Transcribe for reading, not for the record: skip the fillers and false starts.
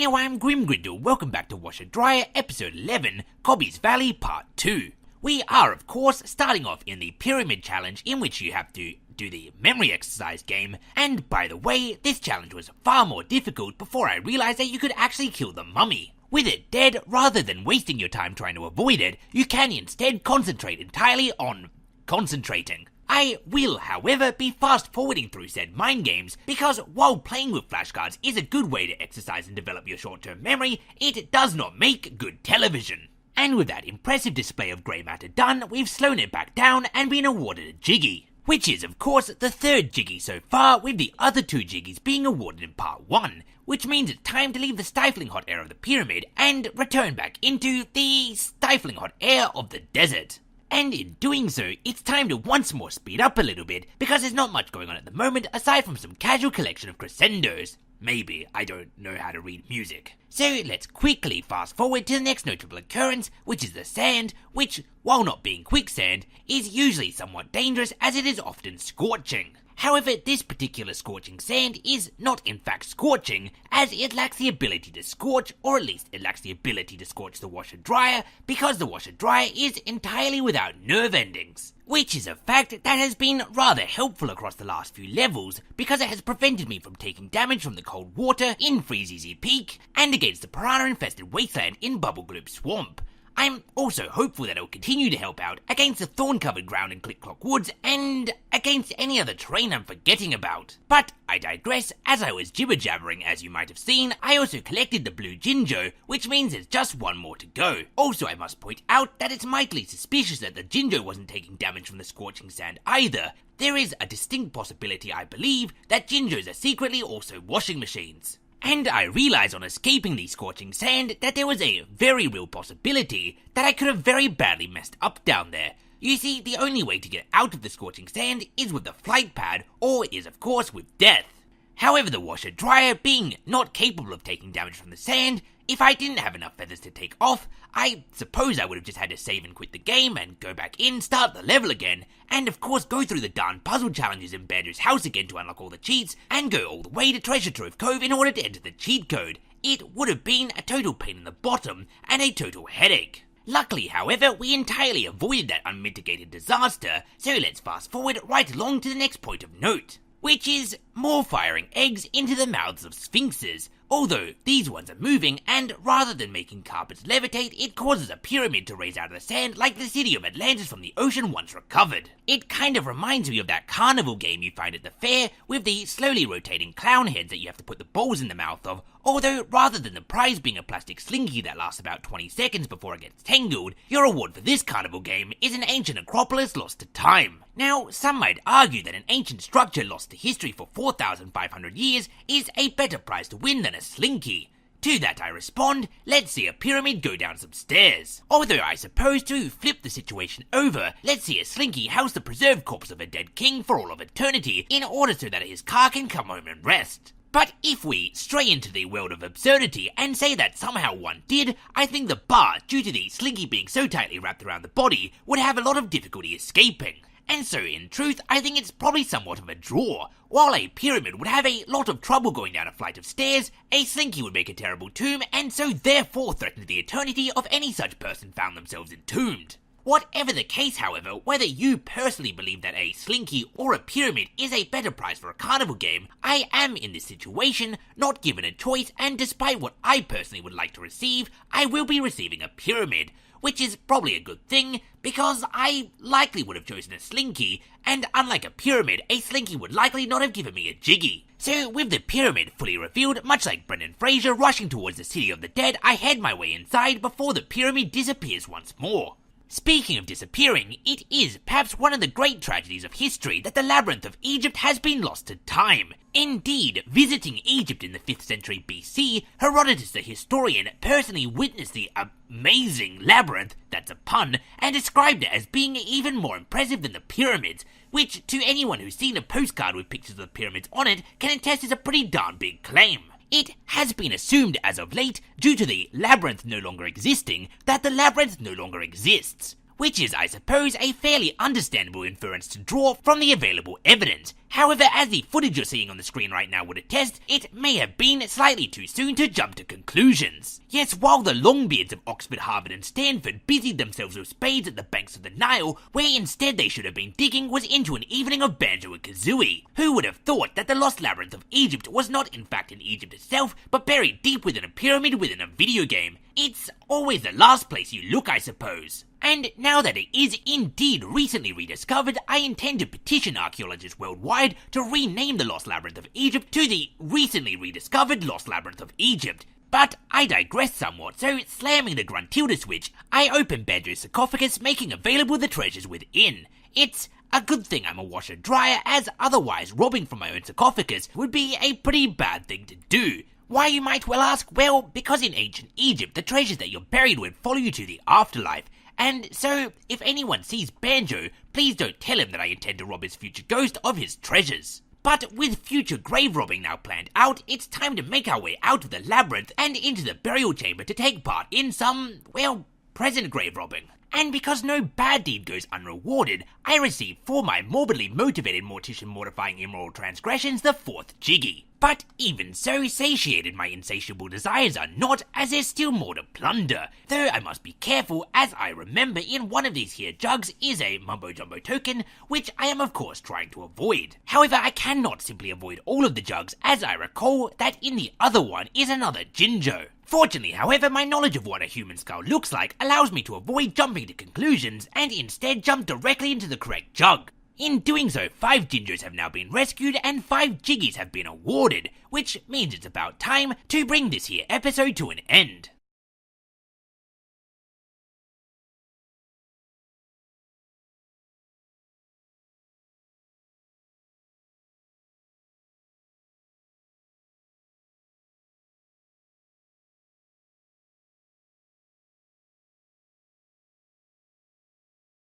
Hello, I'm Grim. Welcome back to Washer Dryer, episode 11, Gobi's Valley, part 2. We are, of course, starting off in the Pyramid Challenge, in which you have to do the memory exercise game, and by the way, this challenge was far more difficult before I realized that you could actually kill the mummy. With it dead, rather than wasting your time trying to avoid it, you can instead concentrate entirely on concentrating. I will, however, be fast-forwarding through said mind games, because while playing with flashcards is a good way to exercise and develop your short-term memory, it does not make good television. And with that impressive display of grey matter done, we've slowed it back down and been awarded a Jiggy. Which is, of course, the third Jiggy so far, with the other two Jiggies being awarded in part 1, which means it's time to leave the stifling hot air of the pyramid and return back into the stifling hot air of the desert. And in doing so, it's time to once more speed up a little bit, because there's not much going on at the moment aside from some casual collection of crescendos. Maybe, I don't know how to read music. So let's quickly fast forward to the next notable occurrence, which is the sand, which, while not being quicksand, is usually somewhat dangerous as it is often scorching. However, this particular scorching sand is not in fact scorching, as it lacks the ability to scorch, or at least it lacks the ability to scorch the washer dryer, because the washer dryer is entirely without nerve endings. Which is a fact that has been rather helpful across the last few levels, because it has prevented me from taking damage from the cold water in Freeze Easy Peak, and against the piranha-infested wasteland in Bubble Gloop Swamp. I'm also hopeful that it will continue to help out against the thorn-covered ground in Click-Clock Woods and against any other terrain I'm forgetting about. But I digress. As I was jibber-jabbering, as you might have seen, I also collected the blue Jinjo, which means there's just one more to go. Also, I must point out that it's mightily suspicious that the Jinjo wasn't taking damage from the scorching sand either. There is a distinct possibility, I believe, that Jinjos are secretly also washing machines. And I realised on escaping the scorching sand that there was a very real possibility that I could have very badly messed up down there. You see, the only way to get out of the scorching sand is with the flight pad, or is of course with death. However, the washer dryer being not capable of taking damage from the sand, if I didn't have enough feathers to take off, I suppose I would have just had to save and quit the game and go back in, start the level again, and of course go through the darn puzzle challenges in Banjo's house again to unlock all the cheats, and go all the way to Treasure Trove Cove in order to enter the cheat code. It would have been a total pain in the bottom, and a total headache. Luckily, however, we entirely avoided that unmitigated disaster, so let's fast forward right along to the next point of note, which is more firing eggs into the mouths of sphinxes. Although these ones are moving, and rather than making carpets levitate, it causes a pyramid to raise out of the sand like the city of Atlantis from the ocean once recovered. It kind of reminds me of that carnival game you find at the fair, with the slowly rotating clown heads that you have to put the balls in the mouth of, although rather than the prize being a plastic slinky that lasts about 20 seconds before it gets tangled, your reward for this carnival game is an ancient acropolis lost to time. Now, some might argue that an ancient structure lost to history for 4,500 years is a better prize to win than a slinky. To that I respond, let's see a pyramid go down some stairs. Although I suppose to flip the situation over, let's see a slinky house the preserved corpse of a dead king for all of eternity in order so that his car can come home and rest. But if we stray into the world of absurdity and say that somehow one did, I think the bar, due to the slinky being so tightly wrapped around the body, would have a lot of difficulty escaping. And so, in truth, I think it's probably somewhat of a draw. While a pyramid would have a lot of trouble going down a flight of stairs, a slinky would make a terrible tomb, and so therefore threaten the eternity of any such person found themselves entombed. Whatever the case, however, whether you personally believe that a slinky or a pyramid is a better prize for a carnival game, I am in this situation not given a choice, and despite what I personally would like to receive, I will be receiving a pyramid. Which is probably a good thing, because I likely would have chosen a slinky, and unlike a pyramid, a slinky would likely not have given me a jiggy. So with the pyramid fully revealed, much like Brendan Fraser rushing towards the city of the dead, I head my way inside before the pyramid disappears once more. Speaking of disappearing, it is perhaps one of the great tragedies of history that the labyrinth of Egypt has been lost to time. Indeed, visiting Egypt in the 5th century BC, Herodotus the historian personally witnessed the amazing labyrinth, that's a pun, and described it as being even more impressive than the pyramids, which to anyone who's seen a postcard with pictures of the pyramids on it can attest is a pretty darn big claim. It has been assumed as of late, due to the labyrinth no longer existing, that the labyrinth no longer exists. which is, I suppose, a fairly understandable inference to draw from the available evidence. However, as the footage you're seeing on the screen right now would attest, it may have been slightly too soon to jump to conclusions. Yes, while the Longbeards of Oxford, Harvard and Stanford busied themselves with spades at the banks of the Nile, where instead they should have been digging was into an evening of Banjo-Kazooie. Who would have thought that the Lost Labyrinth of Egypt was not in fact in Egypt itself, but buried deep within a pyramid within a video game? It's always the last place you look, I suppose. And now that it is indeed recently rediscovered, I intend to petition archaeologists worldwide to rename the Lost Labyrinth of Egypt to the recently rediscovered Lost Labyrinth of Egypt. But I digress somewhat, so slamming the Gruntilda switch, I open Banjo's sarcophagus, making available the treasures within. It's a good thing I'm a washer-dryer, as otherwise robbing from my own sarcophagus would be a pretty bad thing to do. Why, you might well ask? Well, because in ancient Egypt, the treasures that you're buried with follow you to the afterlife. And so, if anyone sees Banjo, please don't tell him that I intend to rob his future ghost of his treasures. But with future grave robbing now planned out, it's time to make our way out of the labyrinth and into the burial chamber to take part in some, well, present grave robbing. And because no bad deed goes unrewarded, I receive for my morbidly motivated mortician mortifying immoral transgressions the 4th Jiggy. But even so satiated my insatiable desires are not, as there's still more to plunder, though I must be careful, as I remember in one of these here jugs is a mumbo-jumbo token, which I am of course trying to avoid. However, I cannot simply avoid all of the jugs, as I recall that in the other one is another Jinjo. Fortunately, however, my knowledge of what a human skull looks like allows me to avoid jumping to conclusions and instead jump directly into the correct jug. In doing so, 5 Jinjos have now been rescued and 5 Jiggies have been awarded, which means it's about time to bring this here episode to an end.